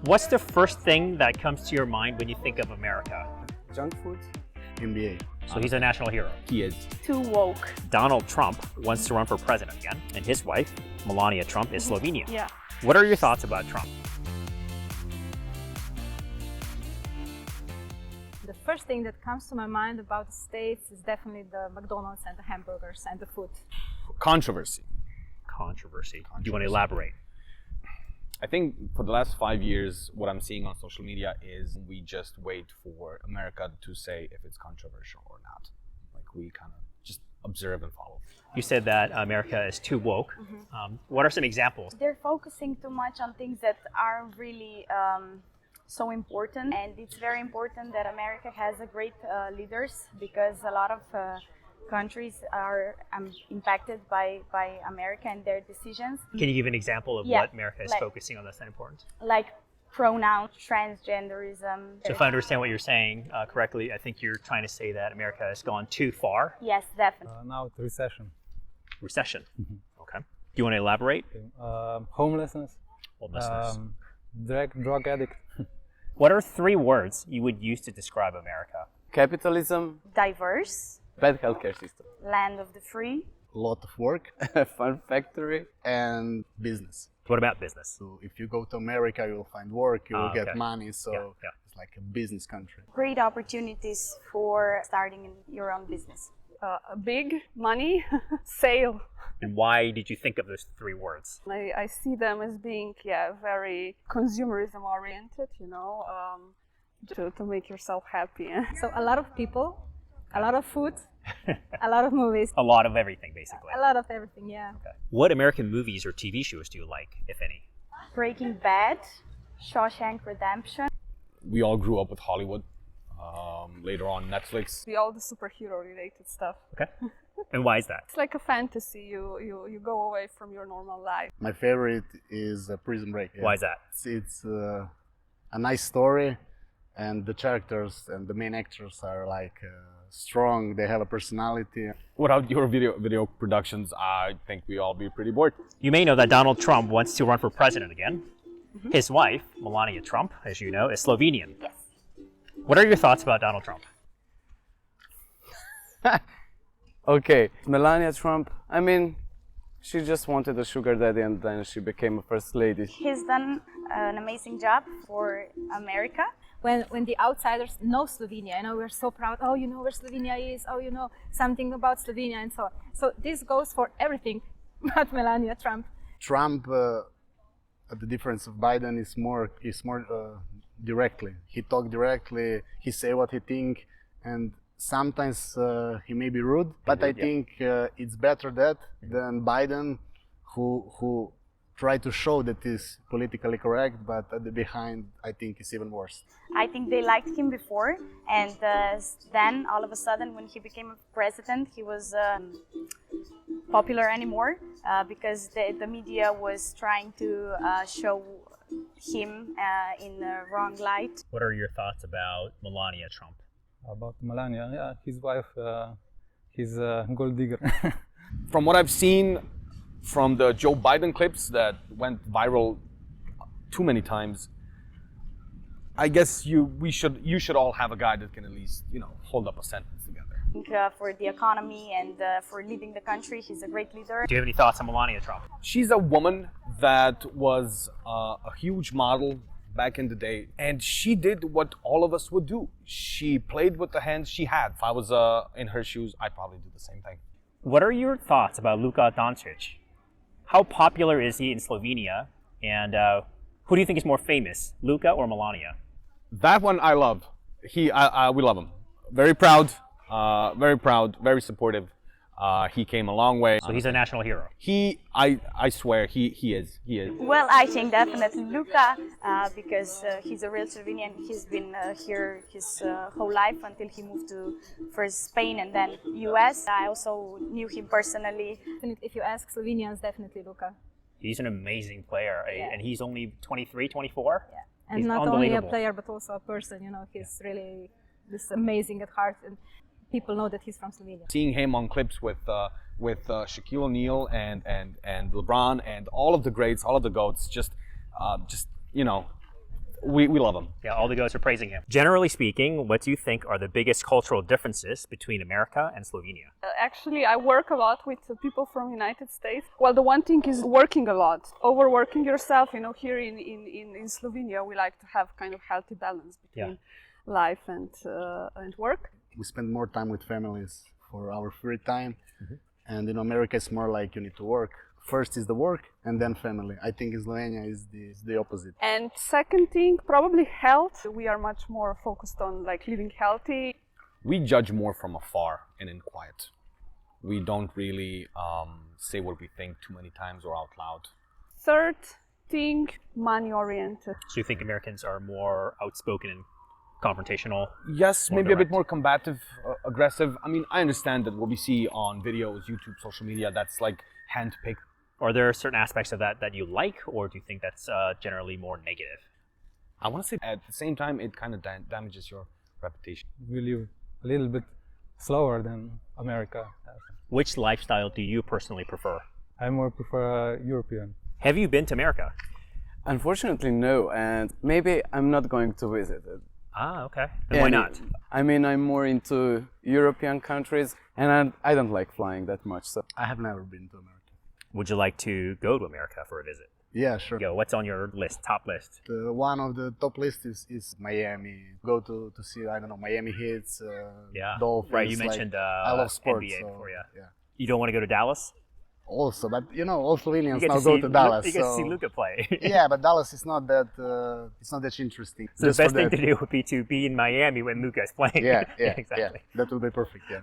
What's the first thing that comes to your mind when you think of America? Junk food? NBA. So he's a national hero. He is. Too woke. Donald Trump wants to run for president again, and his wife, Melania Trump, is Slovenian. Yeah. What are your thoughts about Trump? The first thing that comes to my mind about the States is definitely the McDonald's and the hamburgers and the food. Controversy. Controversy. Do you want to elaborate? I think for the last 5 years, what I'm seeing on social media is we just wait for America to say if it's controversial or not. Like we kind of just observe and follow. You said that America is too woke. What are some examples? They're focusing too much on things that aren't really so important, and it's very important that America has a great leaders, because a lot of countries are impacted by America and their decisions. Can you give an example of what America is focusing on that's that important? Like pronouns, transgenderism. So if I understand what you're saying correctly, I think you're trying to say that America has gone too far. Yes, definitely. Now it's recession. Recession. Okay. Do you want to elaborate? Homelessness. Homelessness. Drug addict. What are 3 words you would use to describe America? Capitalism, Diverse, bad healthcare system, land of the free. Lot of work. fun factory. And business. What about business? So if you go to America, you will find work, you will okay. get money. So Yeah. it's like a business country. Great opportunities for starting your own business. Big money, sale. And why did you think of those 3 words? I see them as being, very consumerism oriented, to make yourself happy. So a lot of people, a lot of food, a lot of movies, A lot of everything, basically. a lot of everything, yeah. Okay. What American movies or TV shows do you like, if any? Breaking Bad, Shawshank Redemption. We all grew up with Hollywood. Later on, Netflix. All the superhero related stuff. Okay. And why is that? It's like a fantasy. You go away from your normal life. My favorite is Prison Break. Yeah. Why is that? It's a nice story, and the characters and the main actors are like strong. They have a personality. Without your video productions, I think we all be pretty bored. You may know that Donald Trump wants to run for president again. His wife, Melania Trump, as you know, is Slovenian. Yes. What are your thoughts about Donald Trump? Okay, Melania Trump, she just wanted a sugar daddy and then she became a first lady. He's done an amazing job for America. When the outsiders know Slovenia, we're so proud, where Slovenia is, something about Slovenia and so on. So this goes for everything but Melania Trump. Trump, the difference of Biden is more directly. He talk directly. He say what he think, and sometimes he may be rude. But I think it's better that than Biden, who try to show that he's politically correct, but at the behind, I think it's even worse. I think they liked him before, and then all of a sudden, when he became president, he was popular anymore because the media was trying to show him in the wrong light. What are your thoughts about Melania Trump? About Melania, his wife, he's a gold digger. From what I've seen from the Joe Biden clips that went viral too many times, I guess you should all have a guy that can at least hold up a sentence together. I think for the economy and for leading the country, he's a great leader. Do you have any thoughts on Melania Trump? She's a woman that was a huge model back in the day, and she did what all of us would do. She played with the hands she had. If I was in her shoes, I'd probably do the same thing. What are your thoughts about Luka Dončić? How popular is he in Slovenia, and who do you think is more famous, Luka or Melania? That one I love. We love him. Very proud, very supportive. He came a long way. So he's a national hero. I swear, he is. Well, I think definitely Luka, because he's a real Slovenian. He's been here his whole life until he moved to first Spain and then US. I also knew him personally. If you ask Slovenians, definitely Luka. He's an amazing player, and he's only 23, 24. Yeah. And he's not only a player, but also a person. He's really this amazing at heart, and people know that he's from Slovenia. Seeing him on clips with Shaquille O'Neal and LeBron and all of the greats, all of the GOATs, just We love him. Yeah, all the goats are praising him. Generally speaking, what do you think are the biggest cultural differences between America and Slovenia? Actually, I work a lot with people from United States. Well, the one thing is working a lot, overworking yourself. You know, here in Slovenia, we like to have kind of healthy balance between life and work. We spend more time with families for our free time, and in America it's more like you need to work. First is the work and then family. I think in Slovenia is the opposite. And second thing, probably health. We are much more focused on like living healthy. We judge more from afar and in quiet. We don't really say what we think too many times or out loud. Third thing, money oriented. So you think Americans are more outspoken and confrontational? Yes, More maybe a bit direct. more combative, aggressive. I mean, I understand that what we see on videos, YouTube, social media, that's like handpicked. Are there certain aspects of that you like, or do you think that's generally more negative? I want to say at the same time, it kind of damages your reputation. We live a little bit slower than America. Which lifestyle do you personally prefer? I more prefer European. Have you been to America? Unfortunately, no, and maybe I'm not going to visit it. Ah, okay. Then why And not? I mean, I'm more into European countries, and I don't like flying that much. So I have never been to America. Would you like to go to America for a visit? Yeah, sure. Go. What's on your list? Top list? One of the top lists is Miami. Go to see, I don't know, Miami Heats, Yeah. Dolphins. Right. You like, mentioned I love sports. NBA so, before, yeah. yeah. You don't want to go to Dallas? Also, but you know, all Slovenians You get now to go see to Dallas. You get to so- see Luka play. Yeah, but Dallas is not that interesting. So the Just for best thing that. to do would be to be in Miami when Luka is playing. Yeah, yeah, exactly. yeah. That would be perfect. Yeah.